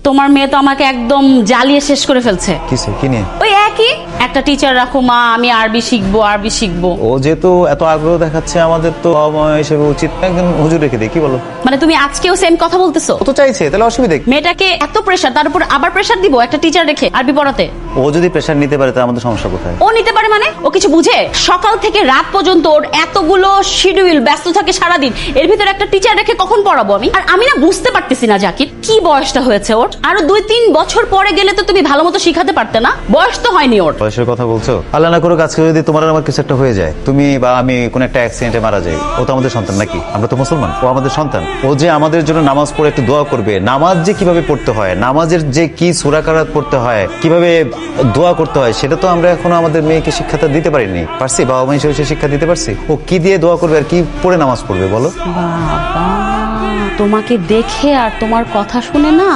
তোমার মেয়ে তো আমাকে একদম জ্বালিয়ে শেষ করে ফেলছে। কিসে কি নিয়ে? ওই একই, একটা টিচার রাখো মা, আমি আরবি শিখবো। ও যেহেতু এত আগ্রহ দেখাচ্ছে, আমাদের তো হিসেবে উচিত একজন হুজুর রেখে দিই, কি বলো? মানে তুমি আজকেও সেম কথা বলতেছো? ও তো চাইছে, তাহলে অসুবিধা কি? মেয়েটাকে এত প্রেসার, তার উপর আবার প্রেসার দিব একটা টিচার রেখে আরবি পড়াতে? ও যদি প্রেশার নিতে পারে তাহলে আমাদের সমস্যা কোথায়? ও নিতে পারে মানে? ও কিছু বুঝে? সকাল থেকে রাত পর্যন্ত ওর এতগুলো শিডিউল, ব্যস্ত থাকে সারাদিন, এর ভিতরে একটা টিচার রেখে কখন পড়াবো আমি? আর আমি না বুঝতে পারতেছি না জাকির, কি বয়সটা হয়েছে ওর? আরো 2-3 বছর পরে গেলে তো তুমি ভালো মতো শিখাতে পারতে না? বয়স তো হয়নি ওর। বয়সের কথা বলছো? আল্লাহ না করুক আজকে যদি তোমার আর আমার কিছু একটা হয়ে যায়, তুমি বা আমি কোন একটা অ্যাক্সিডেন্টে মারা যাই, ও তো আমাদের সন্তান নাকি? আমরা তো মুসলমান, ও আমাদের সন্তান। ও যে আমাদের জন্য নামাজ পড়ে একটু দোয়া করবে, নামাজ যে কিভাবে পড়তে হয়, নামাজের যে কি সূরা কারাত পড়তে হয়, কিভাবে দোয়া করতে হয়, সেটা তো আমরা এখনো আমাদের মেয়েকে শিক্ষাটা দিতে পারিনি। পারছি? বাবা মা হিসেবে শিক্ষা দিতে পারছি? ও কি দিয়ে দোয়া করবে আর কি পড়ে নামাজ পড়বে বলো? বাবা, তোমাকে দেখে আর তোমার কথা শুনে না